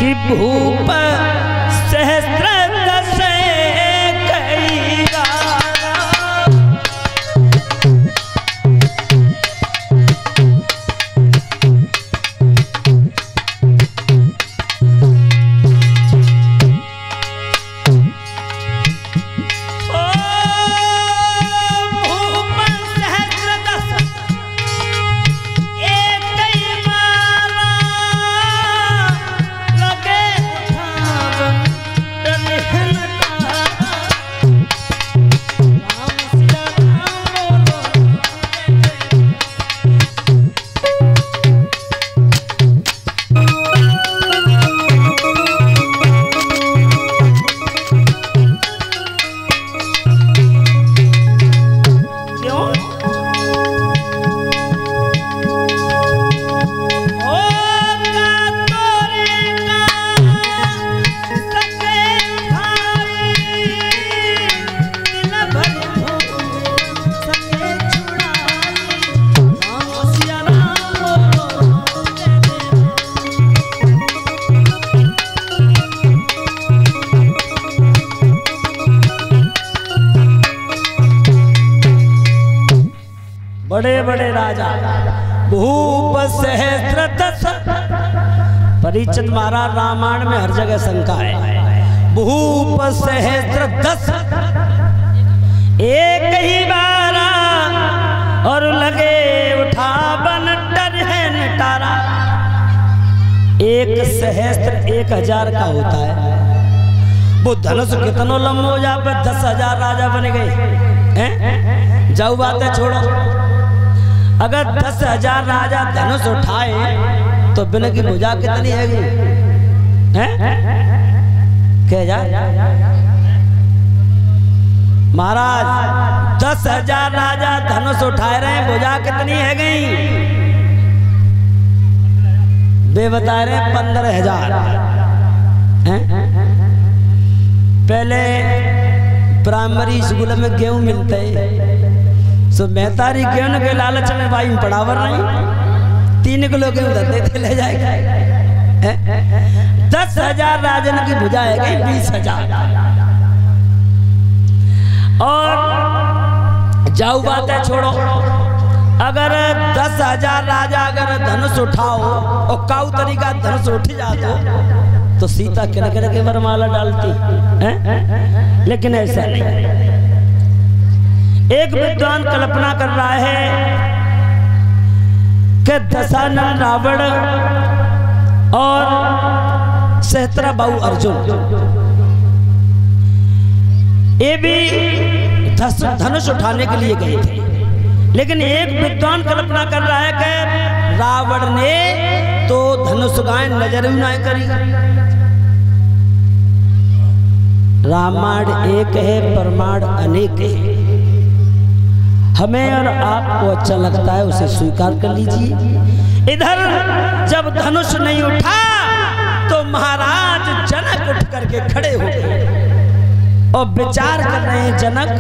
कि भूप सहस्त्र दस कई बड़े बड़े राजा भूप सहस्त्र दस। परिचित महाराज रामायण में हर जगह शंका है। भूप सहस्त्र दस एक ही बारा और लगे उठा बन डर है नटारा। एक सहस्त्र 1000 का होता है। वो धनुष कितना लंबा हो जाए 10,000 राजा बन गए। जाऊ बातें छोड़ो। अगर 10,000 राजा धनुष उठाए तो बिना की भुजा कितनी है? क्या जा महाराज 10,000 राजा धनुष उठाए रहे, भुजा कितनी है गई? वे बता रहे 15,000। पहले प्राइमरी स्कूल में गेहूं मिलते तो मेहतारी गेहूं के लालच में भाई पढ़ावर नहीं 3 किलो गेहूं देते ले जाएगा। 10,000 राजन की भुजा है गई 20,000। और जाऊ बातें छोड़ो। अगर 10,000 राजा अगर धनुष उठाओ और काऊ तरीका धनुष उठ जातो तो सीता किन के वरमाला डालती। लेकिन ऐसा नहीं। एक विद्वान कल्पना कर रहा है कि दशानन रावण और सहस्त्रबाहु अर्जुन ये भी धनुष उठाने के लिए गए थे। लेकिन एक विद्वान कल्पना कर रहा है कि रावण ने तो धनुष गाय नजर ही नहीं करी। रामायण एक है, प्रमाण अनेक है। हमें और आपको अच्छा लगता है उसे स्वीकार कर लीजिए। इधर जब धनुष नहीं उठा तो महाराज जनक उठ करके खड़े हो गए और विचार कर रहे हैं जनक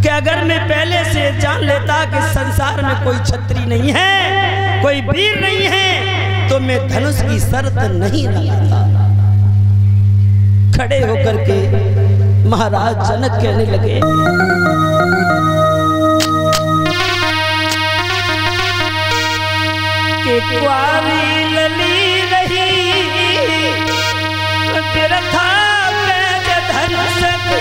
कि अगर मैं पहले से जान लेता कि संसार में कोई क्षत्रिय नहीं है, कोई वीर नहीं है, तो मैं धनुष की शर्त नहीं लगाता। खड़े होकर के महाराज जनक कहने लगे कि कुआरी लली रही तेरा था मैं धनुष की।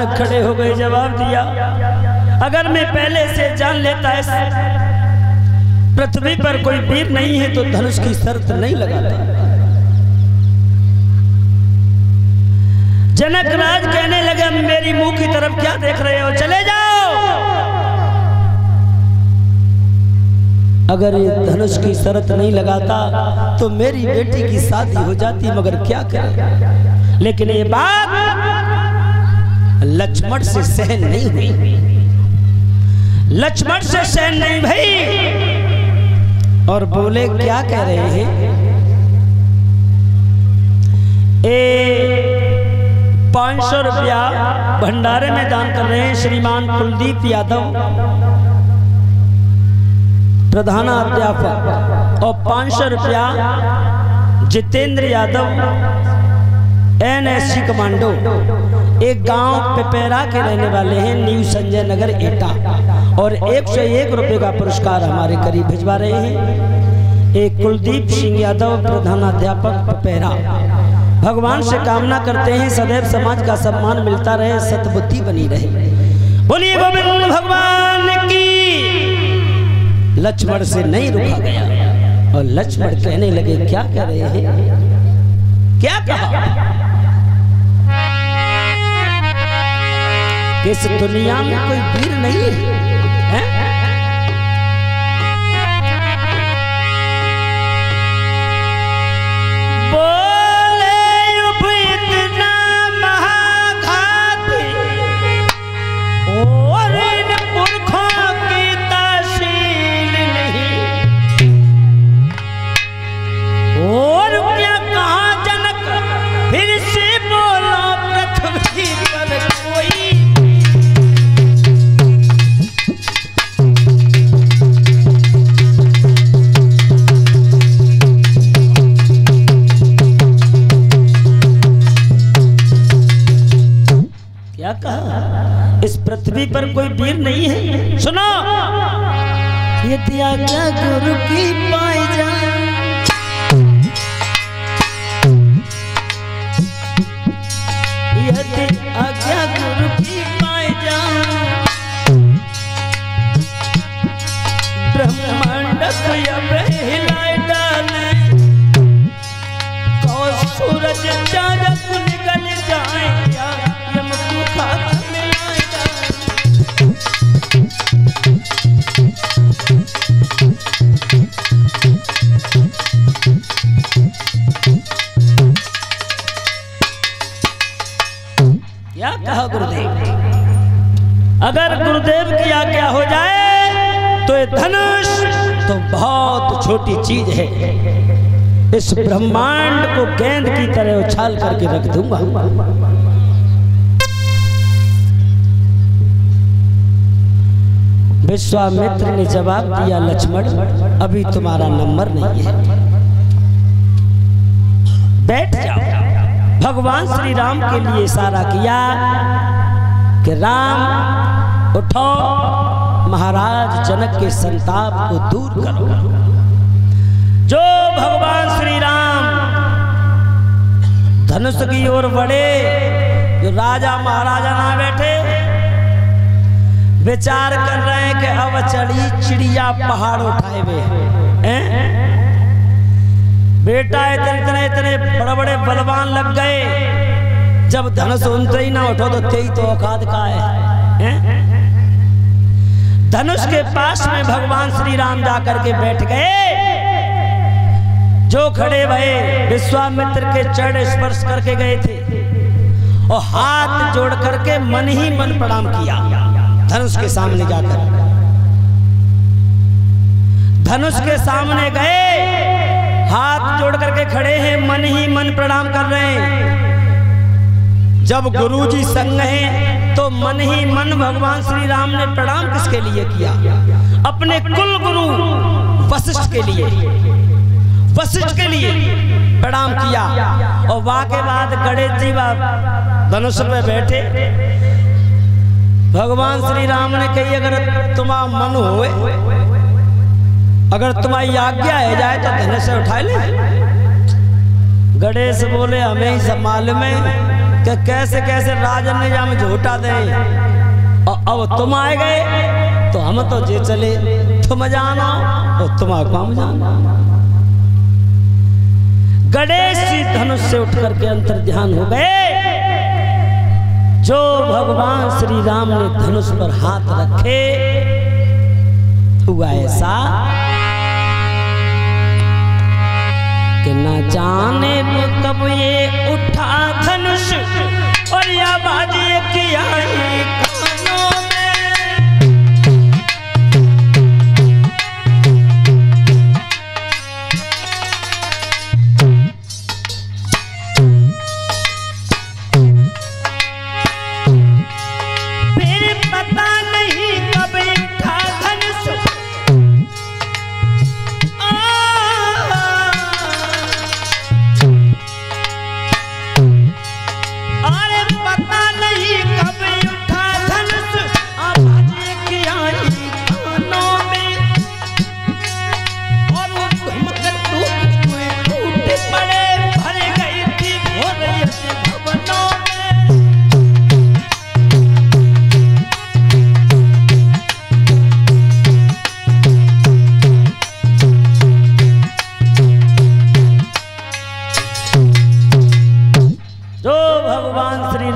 अचानक खड़े हो गए, जवाब दिया, अगर मैं पहले से जान लेता है पृथ्वी पर कोई वीर नहीं है तो धनुष की शर्त नहीं लगाता। जनक राज कहने लगे, मेरी मुंह की तरफ क्या देख रहे हो, चले जाओ। अगर ये धनुष की शर्त नहीं लगाता तो मेरी बेटी की शादी हो जाती, मगर क्या करें। लेकिन ये बात लक्ष्मण से सहन नहीं हुई, लक्ष्मण से सहन नहीं भई, और बोले, क्या कह रहे हैं, 500 रुपया भंडारे में दान कर रहे हैं श्रीमान कुलदीप यादव, प्रधानाध्यापक, और 500 रुपया जितेंद्र यादव, NSC कमांडो, एक गांव पेपेरा के रहने वाले हैं, न्यू संजय नगर एटा, और 101 रुपये का पुरस्कार हमारे करीब भिजवा रहे हैं। एक कुलदीप सिंह यादव, प्रधानाध्यापक पेपेरा। भगवान से कामना करते हैं सदैव समाज का सम्मान मिलता रहे, सद्बुद्धि बनी रहे। बोलिए गोविंद भगवान की। लक्ष्मण से नहीं रुका गया, और लक्ष्मण कहने लगे, क्या कह रहे हैं, क्या कहा, इस दुनिया में कोई वीर नहीं है, बोले इतना महाघाती और इन पुरखों की तहसील नहीं, और क्या कहा जनक, फिर से बोलो पृथ्वी पर कोई। क्या कहा, इस पृथ्वी पर कोई वीर नहीं है। सुनो, ये आज्ञा गुरु की पाई जाए, यदि आज्ञा गुरु की पाई जाए, ब्रह्मांड को अब हिलाए डाले, और सूरज चांद निकल जाए, यमको खाक मिलाए जाए। क्या कहा गुरुदेव, अगर गुरुदेव की आज्ञा हो जाए तो ये धनुष तो बहुत छोटी चीज है, इस ब्रह्मांड को गेंद की तरह उछाल करके रख दूंगा। विश्वामित्र ने जवाब दिया, लक्ष्मण अभी तुम्हारा नंबर नहीं है, बैठ जाओ। भगवान श्री राम के लिए इशारा किया कि राम उठो, महाराज जनक के संताप को दूर करो। जो भगवान श्री राम धनुष की ओर बढ़े, जो राजा महाराजा ना बैठे, विचार कर रहे हैं कि अब चढ़ी चिड़िया पहाड़ उठाए हुए हैं। बेटा इतने इतने बड़े बड़े बलवान लग गए, जब धनुष उनसे ही ना उठो तो तेई तो औकात का है। धनुष के पास में भगवान श्री राम जाकर के बैठ गए, जो खड़े भये विश्वामित्र के चरण स्पर्श करके गए थे, और हाथ जोड़ करके मन ही मन प्रणाम किया धनुष के सामने जाकर। धनुष के सामने गए, हाथ जोड़ करके खड़े हैं, मन ही मन प्रणाम कर रहे हैं। जब गुरुजी संग हैं तो मन ही मन भगवान श्री राम ने प्रणाम किसके लिए किया, अपने कुल गुरु वशिष्ठ के लिए, वशिष्ठ के लिए प्रणाम किया। और वहां के बाद गणेश जी धनुष पे बैठे, भगवान श्री राम ने कही, अगर तुम्हारा मन होए, अगर तुम्हारी आज्ञा है जाए तो धनुष से उठा ले। गणेश बोले, हमें ही सब मालूम है, कि कैसे कैसे राजन ने हम झूठा दे और अब तुम आए गए तो हम तो जे चले तुम जाना और तुम काम जाना। गणेश जी धनुष से उठ करके अंतर ध्यान हो गए। जो भगवान श्री राम ने धनुष पर हाथ रखे हुआ ऐसा कि न जाने कब ये उठा धनुष और या बाजी किया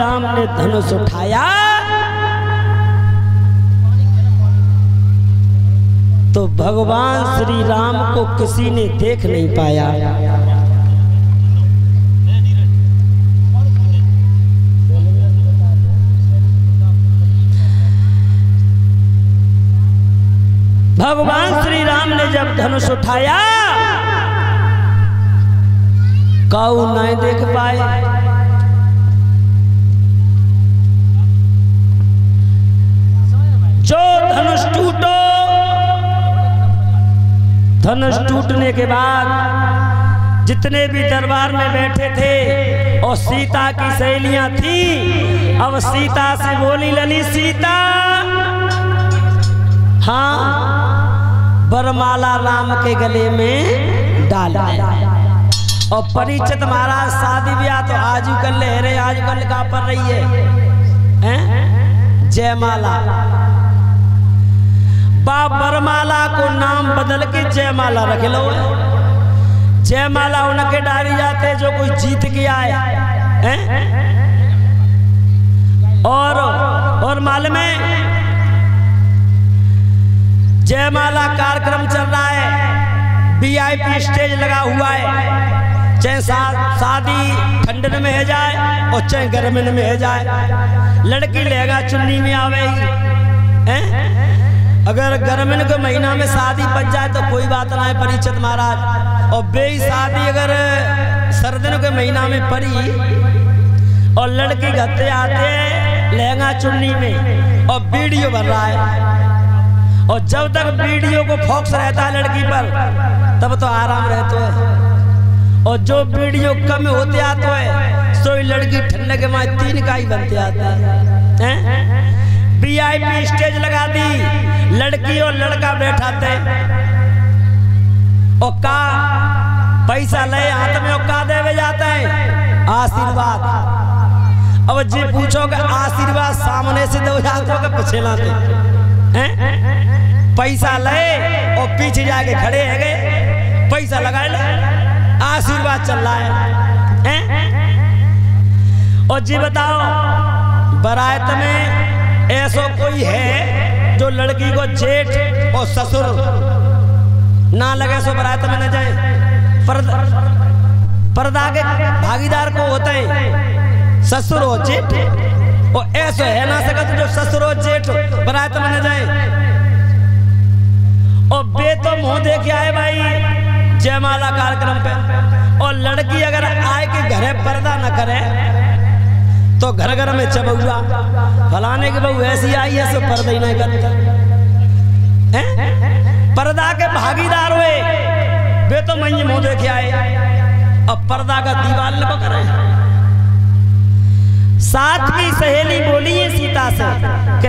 कानों धनुष उठाया तो भगवान श्री राम को किसी ने देख नहीं पाया। भगवान श्री राम ने जब धनुष उठाया काऊ नहीं देख पाए। जो धनुष टूटो, धनुष टूटने के बाद जितने भी दरबार में बैठे थे और सीता की सहेलियां थी, अब सीता से बोली लली सीता हाँ वरमाला राम के गले में डाल और परिचित महाराज शादी ब्याह तो आज कल ले रहे, आज कल का पर रही है जयमाला। बाप वरमाला को नाम बदल के जयमाला रख लो। जयमाला उनके डाली जाते जो कोई जीत के आए हैं? और मालूम है जयमाला कार्यक्रम चल रहा है, VIP स्टेज लगा हुआ है, चाहे शादी ठंडन में है जाए और चाहे गर्मन में है जाए। लड़की लेगा चुन्नी में आवेगी। अगर गर्मिन के महीना में शादी बच जाए तो कोई बात ना है परिचित महाराज, और बेई शादी अगर सर्दियों के महीना में पड़ी और लड़की घते आते लहंगा चुन्नी में और वीडियो बन रहा है, और जब तक वीडियो को फोकस रहता है लड़की पर तब तो आराम रहता है, और जो वीडियो कम होते आते है तो लड़की ठंडे के माँ 3 का ही बनते आता है। VIP स्टेज लगा दी, लड़की और लड़का बैठा थे और का पैसा ले हाथ में और का देवे जाता है आशीर्वाद। अब जी पूछोगे आशीर्वाद सामने से दो जाते हो पीछे लाते हैं? पैसा ले और पीछे जाके खड़े है गए, पैसा लगा ले, आशीर्वाद चल रहा है। और जी बताओ बारात में ऐसा कोई है जो लड़की को जेठ और ससुर ना लगे सो बारात में न जाए? पर्दा के भागीदार को होते हैं ससुर हो जेठ, और ऐसा है ना सकत जो ससुर हो जेठ बारात में न जाए। और बे तो मुंह देखे आए भाई जयमाला कार्यक्रम पे, और लड़की अगर आए के घरे पर्दा न करे तो घर घर में चबुआ फलाने की बहू ऐसी आई है सो पर्दा ही नहीं करता। पर्दा के भागीदार हुए वे तो मंजी मुंह देखे आए, अब पर्दा का दीवार न करे। साथ की सहेली बोली है सीता से कि